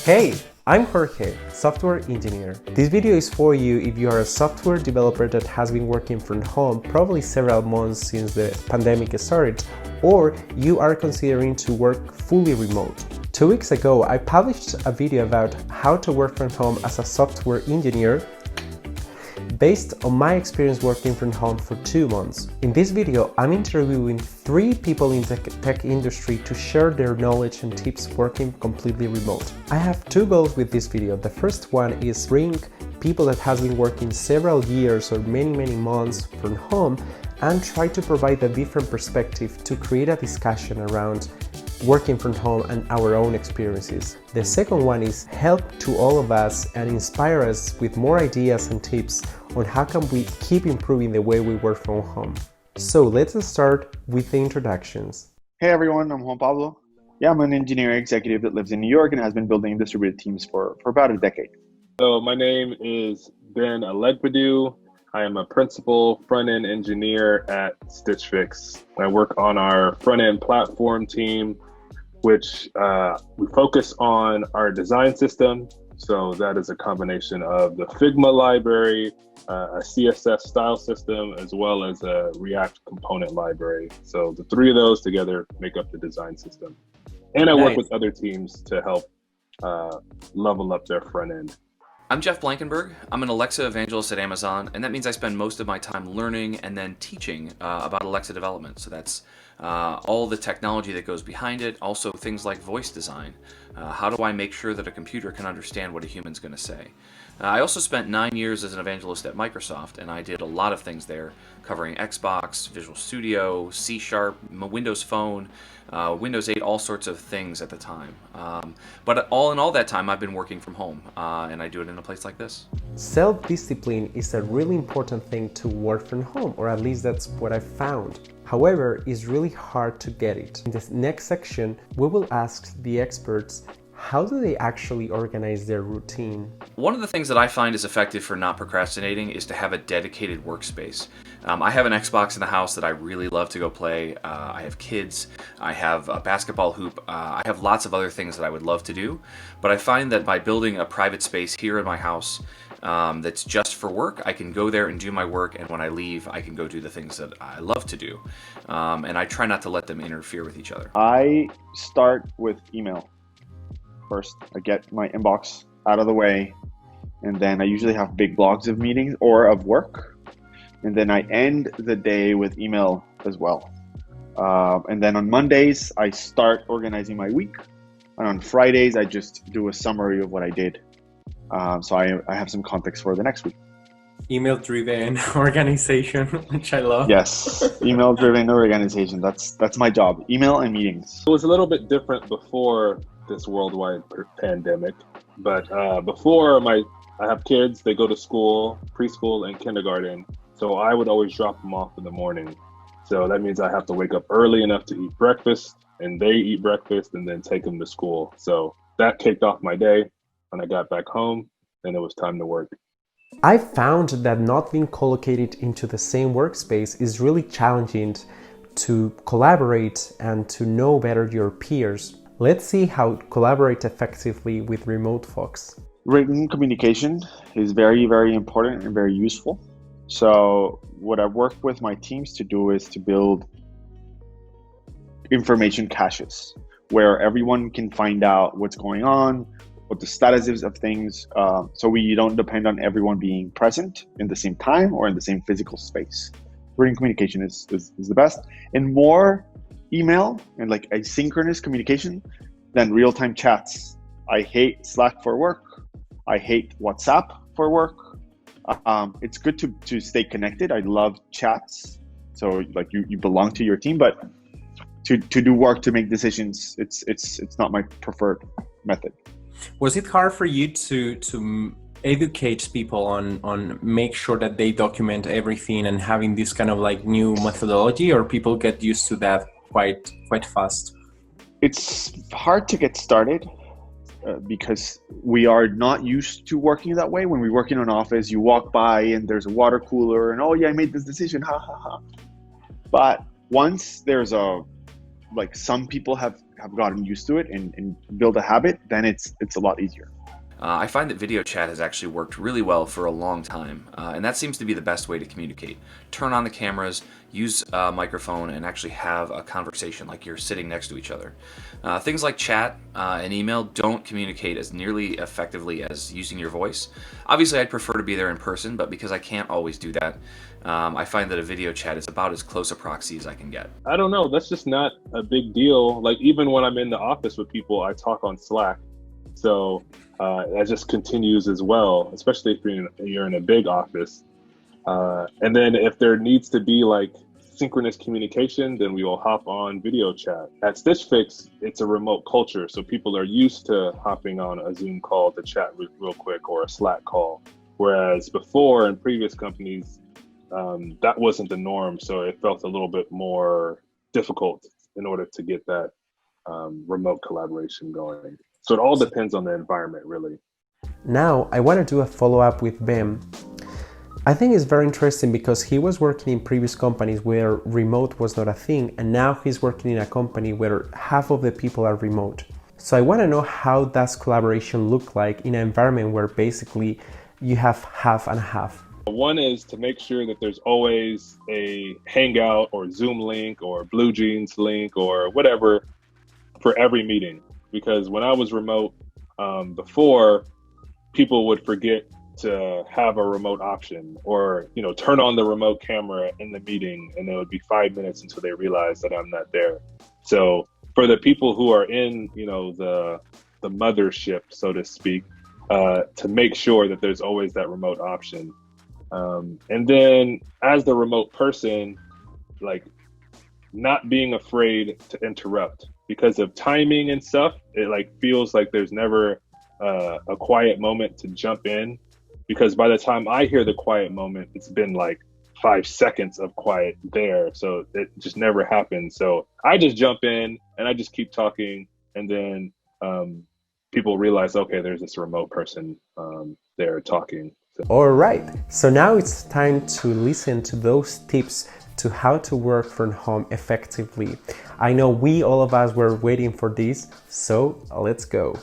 Hey, I'm Jorge, software engineer. This video is for you if you are a software developer that has been working from home probably several months since the pandemic started, or you are considering to work fully remote. 2 weeks ago, I published a video about how to work from home as a software engineer based on my experience working from home for 2 months. In this video, I'm interviewing 3 people in the tech industry to share their knowledge and tips working completely remote. I have 2 goals with this video. The first one is bring people that has been working several years or many months from home and try to provide a different perspective to create a discussion around working from home and our own experiences. The second one is help to all of us and inspire us with more ideas and tips on how can we keep improving the way we work from home. So let's start with the introductions. Hey everyone, I'm Juan Pablo. I'm an engineering executive that lives in New York and has been building distributed teams for about a decade. So my name is Ben Alegbedu. I am a principal front-end engineer at Stitch Fix. I work on our front-end platform team, which we focus on our design system. So that is a combination of the Figma library, a CSS style system, as well as a React component library. So the 3 of those together make up the design system. And I work with other teams to help level up their front end. I'm Jeff Blankenberg. I'm an Alexa evangelist at Amazon, and that means I spend most of my time learning and then teaching about Alexa development. So that's all the technology that goes behind it, also things like voice design. How do I make sure that a computer can understand what a human's going to say? I also spent 9 years as an evangelist at Microsoft, and I did a lot of things there, covering Xbox, Visual Studio, C#, Windows Phone, Windows 8, all sorts of things at the time. But all in all that time, I've been working from home, and I do it in a place like this. Self-discipline is a really important thing to work from home, or at least that's what I found. However, it's really hard to get it. In this next section, we will ask the experts, how do they actually organize their routine? One of the things that I find is effective for not procrastinating is to have a dedicated workspace. I have an Xbox in the house that I really love to go play. I have kids. I have a basketball hoop. I have lots of other things that I would love to do. But I find that by building a private space here in my house that's just for work, I can go there and do my work, and when I leave, I can go do the things that I love to do. And I try not to let them interfere with each other. I start with email. First, I get my inbox out of the way, and then I usually have big blocks of meetings or of work. And then I end the day with email as well. And then on Mondays, I start organizing my week. And on Fridays, I just do a summary of what I did. So I have some context for the next week. Email-driven organization, which I love. Yes, email-driven organization. That's my job. Email and meetings. It was a little bit different before this worldwide pandemic, but before I have kids, they go to school, preschool and kindergarten. So I would always drop them off in the morning. So that means I have to wake up early enough to eat breakfast, and they eat breakfast and then take them to school. So that kicked off my day. When I got back home, then it was time to work. I found that not being collocated into the same workspace is really challenging to collaborate and to know better your peers. Let's see how to collaborate effectively with remote folks. Written communication is very important and very useful. So what I work with my teams to do is to build information caches where everyone can find out what's going on, what the status is of things, so we don't depend on everyone being present in the same time or in the same physical space. Written communication is the best, and more email and like asynchronous communication than real-time chats. I hate Slack for work. I hate WhatsApp for work. It's good to stay connected. I love chats. So like you belong to your team, but to do work, to make decisions, it's not my preferred method. Was it hard for you to educate people on make sure that they document everything and having this kind of like new methodology, or people get used to that quite fast? It's hard to get started because we are not used to working that way. When we work in an office, you walk by and there's a water cooler and, oh yeah, I made this decision, ha ha ha. But once there's some people have have gotten used to it and build a habit, then it's a lot easier. I find that video chat has actually worked really well for a long time, and that seems to be the best way to communicate. Turn on the cameras, use a microphone, and actually have a conversation like you're sitting next to each other. Things like chat and email don't communicate as nearly effectively as using your voice. Obviously, I'd prefer to be there in person, but because I can't always do that, I find that a video chat is about as close a proxy as I can get. I don't know. That's just not a big deal. Like, even when I'm in the office with people, I talk on Slack. So that just continues as well, especially if you're in a big office. And then if there needs to be like synchronous communication, then we will hop on video chat. At Stitch Fix, it's a remote culture. So people are used to hopping on a Zoom call to chat real quick, or a Slack call. Whereas before in previous companies, that wasn't the norm. So it felt a little bit more difficult in order to get that remote collaboration going. So it all depends on the environment, really. Now, I want to do a follow-up with Bim. I think it's very interesting because he was working in previous companies where remote was not a thing, and now he's working in a company where half of the people are remote. So I want to know, how does collaboration look like in an environment where basically you have half and half? One is to make sure that there's always a Hangout or Zoom link or Blue Jeans link or whatever for every meeting. Because when I was remote before, people would forget to have a remote option, or turn on the remote camera in the meeting, and it would be 5 minutes until they realize that I'm not there. So for the people who are in the mothership, so to speak, to make sure that there's always that remote option. And then as the remote person, like, not being afraid to interrupt. Because of timing and stuff, it like feels like there's never a quiet moment to jump in, because by the time I hear the quiet moment, it's been like 5 seconds of quiet there. So it just never happens. So I just jump in and I just keep talking, and then people realize, okay, there's this remote person there talking. So. All right, so now it's time to listen to those tips to how to work from home effectively. I know all of us were waiting for this, so let's go.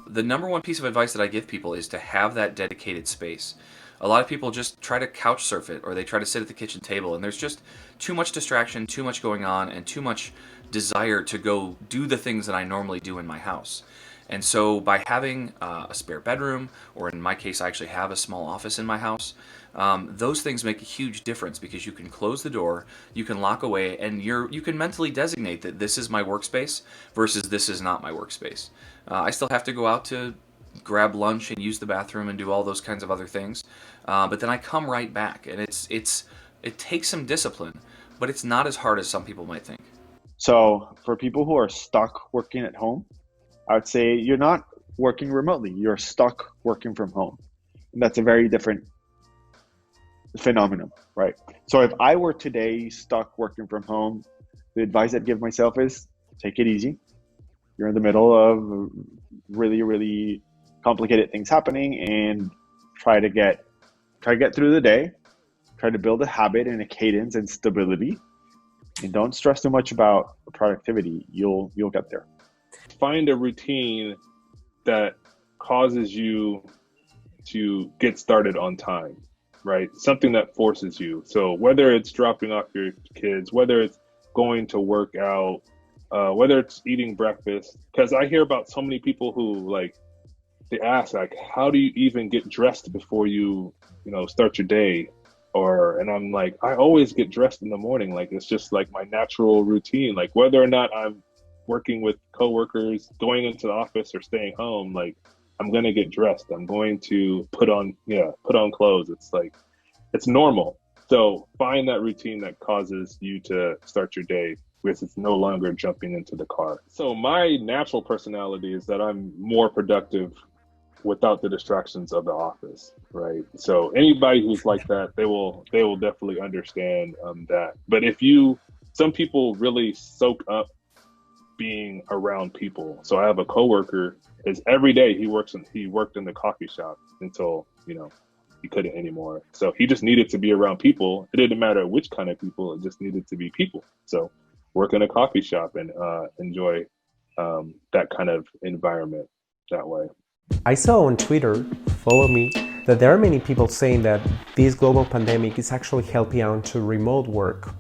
The number one piece of advice that I give people is to have that dedicated space. A lot of people just try to couch surf it, or they try to sit at the kitchen table, and there's just too much distraction, too much going on, and too much desire to go do the things that I normally do in my house. And so by having a spare bedroom, or in my case, I actually have a small office in my house, those things make a huge difference, because you can close the door, you can lock away, and you can mentally designate that this is my workspace versus this is not my workspace. I still have to go out to grab lunch and use the bathroom and do all those kinds of other things, but then I come right back, and it takes some discipline, but it's not as hard as some people might think. So for people who are stuck working at home, I would say you're not working remotely, you're stuck working from home. And that's a very different phenomenon, right? So if I were today stuck working from home, the advice I'd give myself is take it easy. You're in the middle of really, really complicated things happening, and try to get through the day, try to build a habit and a cadence and stability, and don't stress too much about productivity. You'll get there. Find a routine that causes you to get started on time, right? Something that forces you. So whether it's dropping off your kids, whether it's going to work out, whether it's eating breakfast, because I hear about so many people who they ask, how do you even get dressed before you start your day? And I'm like, I always get dressed in the morning. Like, it's just like my natural routine. Like, whether or not I'm working with coworkers, going into the office, or staying home, like, I'm going to get dressed. I'm going to put on clothes. It's like, it's normal. So find that routine that causes you to start your day, because it's no longer jumping into the car. So my natural personality is that I'm more productive without the distractions of the office, right? So anybody who's like that, they will definitely understand that. But some people really soak up being around people. So I have a coworker, is every day he worked in the coffee shop until he couldn't anymore. So he just needed to be around people. It didn't matter which kind of people, it just needed to be people. So work in a coffee shop and enjoy that kind of environment that way. I saw on Twitter, follow me, that there are many people saying that this global pandemic is actually helping out to remote work.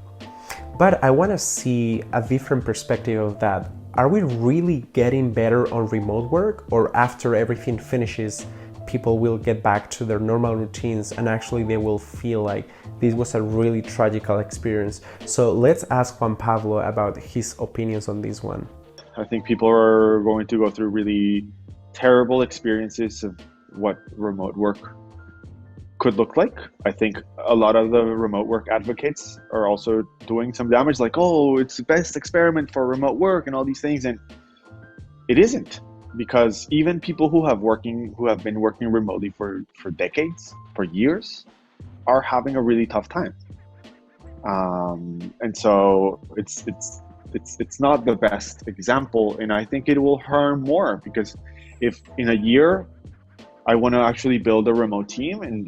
But I want to see a different perspective of that. Are we really getting better on remote work, or after everything finishes, people will get back to their normal routines and actually they will feel like this was a really tragical experience? So let's ask Juan Pablo about his opinions on this one. I think people are going to go through really terrible experiences of what remote work could look like. I think a lot of the remote work advocates are also doing some damage, like, oh, it's the best experiment for remote work and all these things. And it isn't, because even people who have been working remotely for decades, for years, are having a really tough time. And so it's not the best example. And I think it will harm more, because if in a year I want to actually build a remote team, and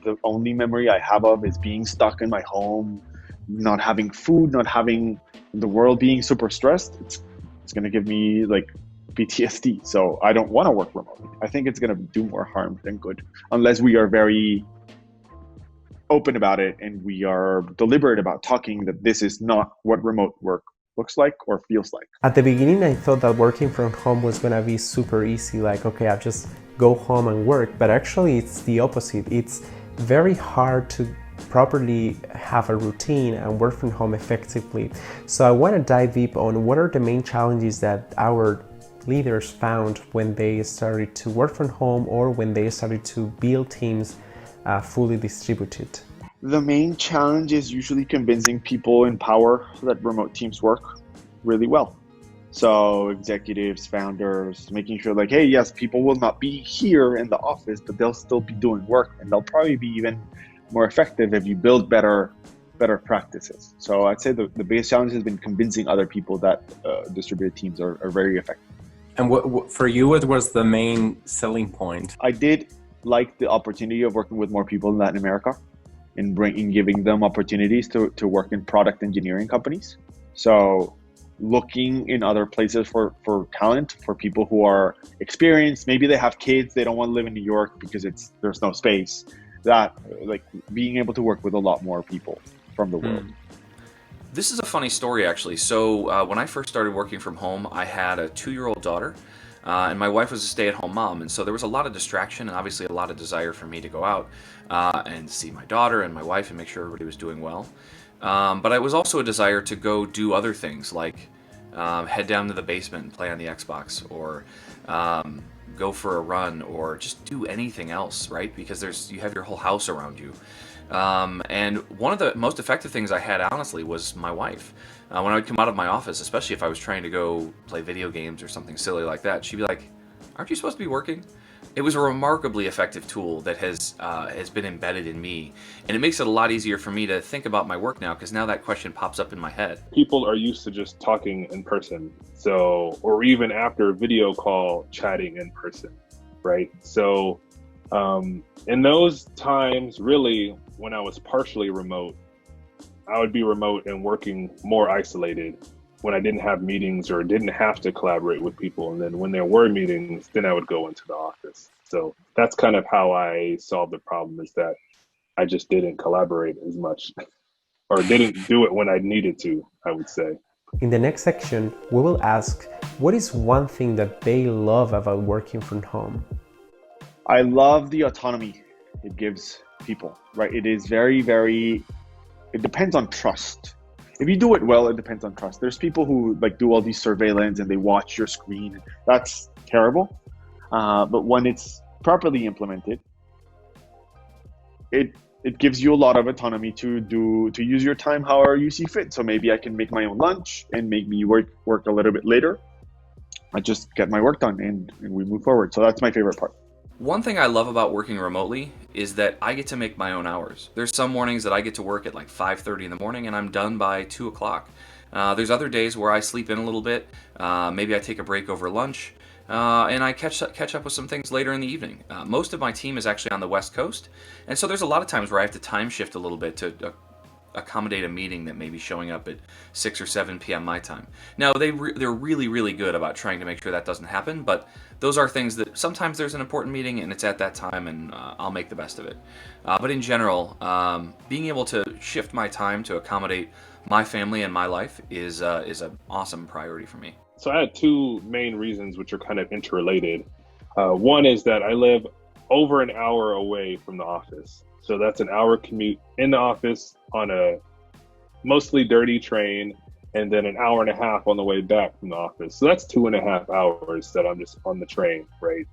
the only memory I have of is being stuck in my home, not having food, not having the world, being super stressed, it's going to give me like PTSD. So I don't want to work remotely. I think it's going to do more harm than good, unless we are very open about it and we are deliberate about talking that this is not what remote work looks like or feels like. At the beginning, I thought that working from home was gonna be super easy, like, okay, I'll just go home and work, but actually it's the opposite. It's very hard to properly have a routine and work from home effectively. So I want to dive deep on what are the main challenges that our leaders found when they started to work from home, or when they started to build teams fully distributed. The main challenge is usually convincing people in power that remote teams work really well. So executives, founders, making sure like, hey, yes, people will not be here in the office, but they'll still be doing work, and they'll probably be even more effective if you build better practices. So I'd say the biggest challenge has been convincing other people that distributed teams are very effective. And what for you, what was the main selling point? I did like the opportunity of working with more people in Latin America, and giving them opportunities to work in product engineering companies. So looking in other places for talent, for people who are experienced, maybe they have kids, they don't want to live in New York because there's no space, that like being able to work with a lot more people from the world. This is a funny story, actually. So when I first started working from home, I had a 2-year-old daughter, and my wife was a stay-at-home mom, and so there was a lot of distraction and obviously a lot of desire for me to go out and see my daughter and my wife and make sure everybody was doing well. But it was also a desire to go do other things, like head down to the basement and play on the Xbox, or go for a run, or just do anything else, right? Because you have your whole house around you. And one of the most effective things I had, honestly, was my wife. When I would come out of my office, especially if I was trying to go play video games or something silly like that, she'd be like, "Aren't you supposed to be working?" It was a remarkably effective tool that has been embedded in me, and it makes it a lot easier for me to think about my work now, because now that question pops up in my head. People are used to just talking in person, so, or even after video call, chatting in person, right? So in those times, really, when I was partially remote, I would be remote and working more isolated when I didn't have meetings or didn't have to collaborate with people. And then when there were meetings, then I would go into the office. So that's kind of how I solved the problem, is that I just didn't collaborate as much, or didn't do it when I needed to, I would say. In the next section, we will ask, what is one thing that they love about working from home? I love the autonomy it gives people, right? It is it depends on trust. If you do it well, it depends on trust. There's people who like do all these surveillance and they watch your screen. That's terrible. But when it's properly implemented, it gives you a lot of autonomy to use your time however you see fit. So maybe I can make my own lunch and make me work a little bit later. I just get my work done and we move forward. So that's my favorite part. One thing I love about working remotely is that I get to make my own hours. There's some mornings that I get to work at like 5:30 in the morning and I'm done by 2 o'clock. There's other days where I sleep in a little bit. Maybe I take a break over lunch, and I catch up with some things later in the evening. Most of my team is actually on the West Coast, and so there's a lot of times where I have to time shift a little bit to accommodate a meeting that may be showing up at 6 or 7 p.m. my time. Now, they're really, really good about trying to make sure that doesn't happen, but those are things that sometimes there's an important meeting and it's at that time, and I'll make the best of it. But in general, being able to shift my time to accommodate my family and my life is an awesome priority for me. So I had two main reasons which are kind of interrelated. One is that I live over an hour away from the office. So that's an hour commute in the office on a mostly dirty train, and then an hour and a half on the way back from the office. So that's 2.5 hours that I'm just on the train, right?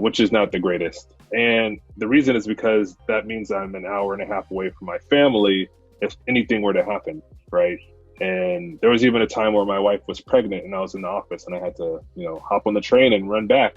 Which is not the greatest. And the reason is because that means I'm an hour and a half away from my family if anything were to happen, right? And there was even a time where my wife was pregnant and I was in the office and I had to, hop on the train and run back.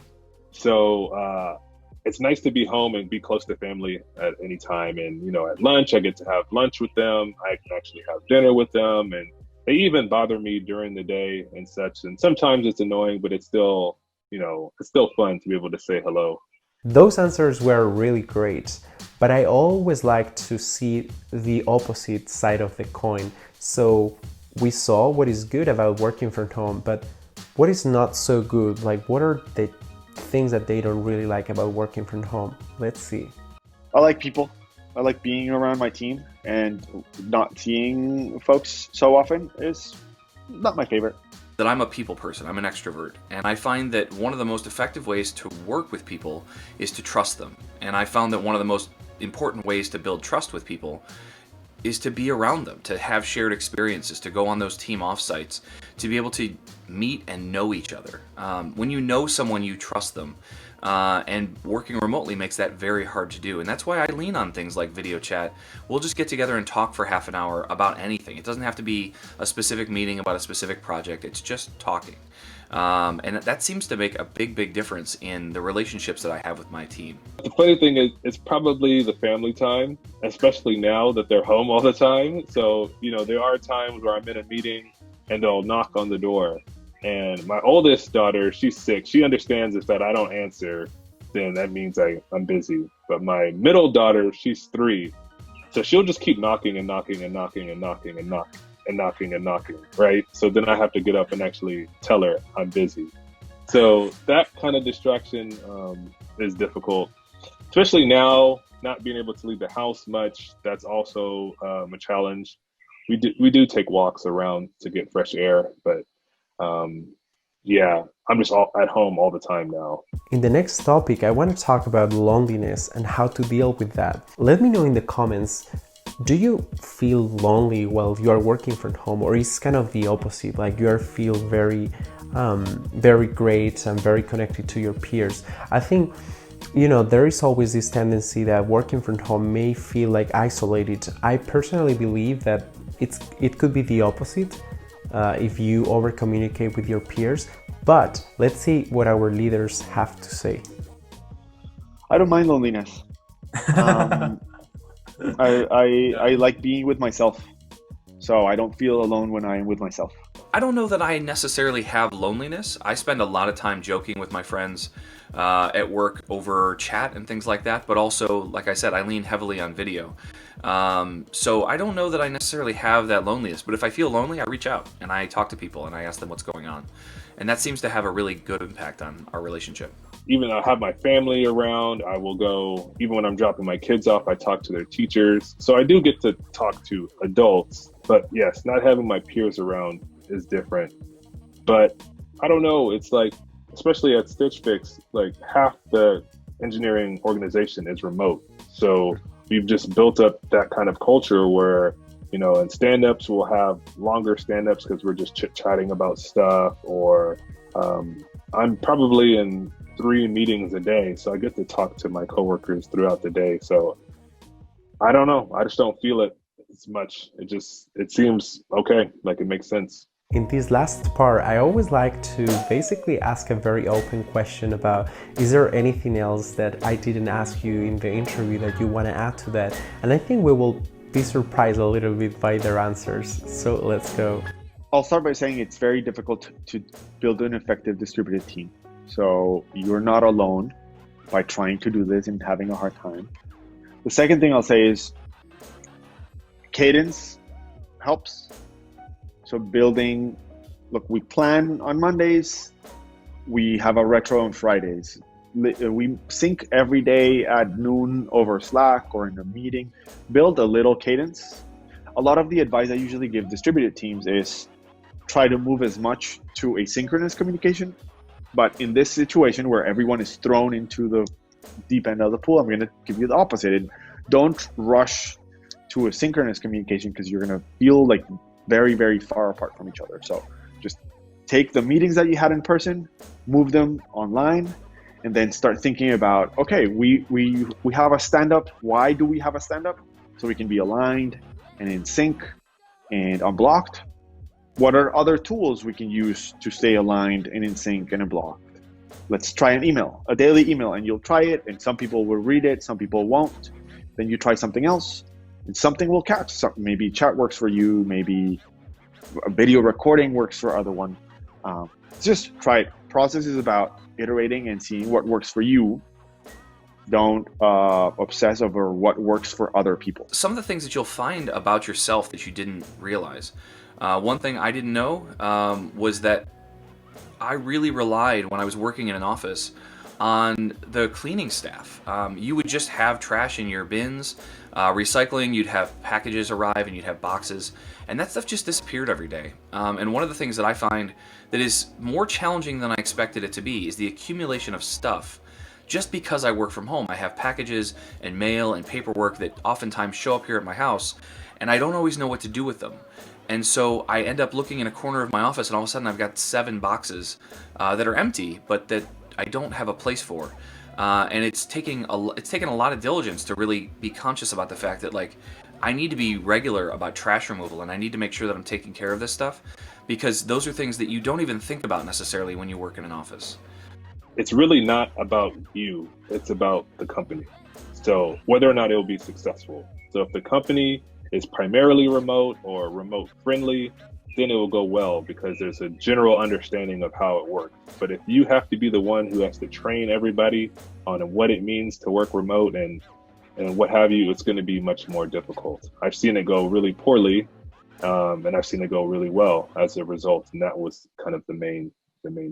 So it's nice to be home and be close to family at any time. And, at lunch, I get to have lunch with them. I can actually have dinner with them. And they even bother me during the day and such. And sometimes it's annoying, but it's still, it's still fun to be able to say hello. Those answers were really great, but I always like to see the opposite side of the coin. So we saw what is good about working from home, but what is not so good? Like, what are the things that they don't really like about working from home? Let's see. I like people. I like being around my team, and not seeing folks so often is not my favorite. That I'm a people person, I'm an extrovert, and I find that one of the most effective ways to work with people is to trust them. And I found that one of the most important ways to build trust with people is to be around them, to have shared experiences, to go on those team offsites, to be able to meet and know each other. When you know someone, you trust them. And working remotely makes that very hard to do. And that's why I lean on things like video chat. We'll just get together and talk for half an hour about anything. It doesn't have to be a specific meeting about a specific project. It's just talking. And that seems to make a big difference in the relationships that I have with my team. The funny thing is, it's probably the family time, especially now that they're home all the time. So, there are times where I'm in a meeting and they'll knock on the door. And my oldest daughter, she's 6. She understands if that I don't answer, then that means I'm busy. But my middle daughter, she's 3. So she'll just keep knocking and knocking and knocking and knocking and knocking and knocking and knocking, right? So then I have to get up and actually tell her I'm busy. So that kind of distraction is difficult, especially now, not being able to leave the house much. That's also a challenge. We do take walks around to get fresh air, but I'm just at home all the time now. In the next topic, I want to talk about loneliness and how to deal with that. Let me know in the comments, do you feel lonely while you are working from home, or is kind of the opposite? Like you feel very great and very connected to your peers. I think, there is always this tendency that working from home may feel like isolated. I personally believe that it could be the opposite. If you over communicate with your peers, but let's see what our leaders have to say. I don't mind loneliness. I like being with myself, so I don't feel alone when I am with myself. I don't know that I necessarily have loneliness. I spend a lot of time joking with my friends at work over chat and things like that, but also, like I said, I lean heavily on video. So I don't know that I necessarily have that loneliness, but if I feel lonely, I reach out and I talk to people and I ask them what's going on. And that seems to have a really good impact on our relationship. Even though I have my family around, I will go, even when I'm dropping my kids off, I talk to their teachers. So I do get to talk to adults, but yes, not having my peers around is different. But I don't know, it's like, especially at Stitch Fix, like half the engineering organization is remote. So we've just built up that kind of culture where, in stand-ups, we'll have longer stand-ups because we're just chit-chatting about stuff, or I'm probably in 3 meetings a day, so I get to talk to my coworkers throughout the day. So I don't know, I just don't feel it as much. It seems okay, like it makes sense. In this last part, I always like to basically ask a very open question about, is there anything else that I didn't ask you in the interview that you want to add to that? And I think we will be surprised a little bit by their answers. So let's go. I'll start by saying it's very difficult to build an effective distributed team. So you're not alone by trying to do this and having a hard time. The second thing I'll say is, Cadence helps. So building, look, we plan on Mondays, we have a retro on Fridays. We sync every day at noon over Slack or in a meeting. Build a little cadence. A lot of the advice I usually give distributed teams is try to move as much to asynchronous communication. But in this situation where everyone is thrown into the deep end of the pool, I'm going to give you the opposite. Don't rush to asynchronous communication because you're going to feel like very, very far apart from each other. So just take the meetings that you had in person, move them online, and then start thinking about, okay, we have a stand-up. Why do we have a stand-up? So we can be aligned and in sync and unblocked. What are other tools we can use to stay aligned and in sync and unblocked? Let's try an email, a daily email, and you'll try it, and some people will read it, some people won't. Then you try something else, and something will catch. So maybe chat works for you, maybe a video recording works for other one. Just try it. Process is about iterating and seeing what works for you. Don't obsess over what works for other people. Some of the things that you'll find about yourself that you didn't realize. One thing I didn't know was that I really relied, when I was working in an office, on the cleaning staff. You would just have trash in your bins, recycling, you'd have packages arrive and you'd have boxes, and that stuff just disappeared every day. And one of the things that I find that is more challenging than I expected it to be is the accumulation of stuff. Just because I work from home, I have packages and mail and paperwork that oftentimes show up here at my house, and I don't always know what to do with them. And so I end up looking in a corner of my office, and all of a sudden I've got 7 boxes that are empty, but that I don't have a place for. And it's taken a lot of diligence to really be conscious about the fact that, like, I need to be regular about trash removal, and I need to make sure that I'm taking care of this stuff, because those are things that you don't even think about necessarily when you work in an office. It's really not about you, it's about the company. So whether or not it will be successful. So if the company is primarily remote or remote friendly, then it will go well because there's a general understanding of how it works. But if you have to be the one who has to train everybody on what it means to work remote and what have you, it's going to be much more difficult. I've seen it go really poorly, and I've seen it go really well as a result, and that was kind of the main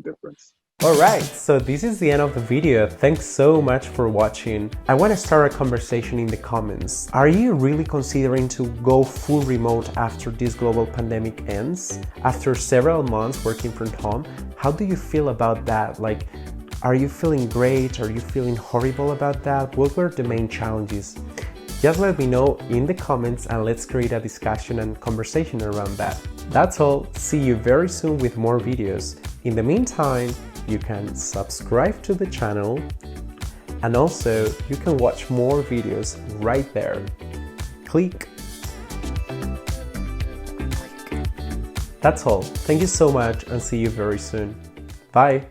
difference. Alright, so this is the end of the video. Thanks so much for watching. I want to start a conversation in the comments. Are you really considering to go full remote after this global pandemic ends? After several months working from home, how do you feel about that? Like, are you feeling great? Are you feeling horrible about that? What were the main challenges? Just let me know in the comments and let's create a discussion and conversation around that. That's all. See you very soon with more videos. In the meantime, you can subscribe to the channel, and also you can watch more videos right there. Click. That's all. Thank you so much and see you very soon. Bye.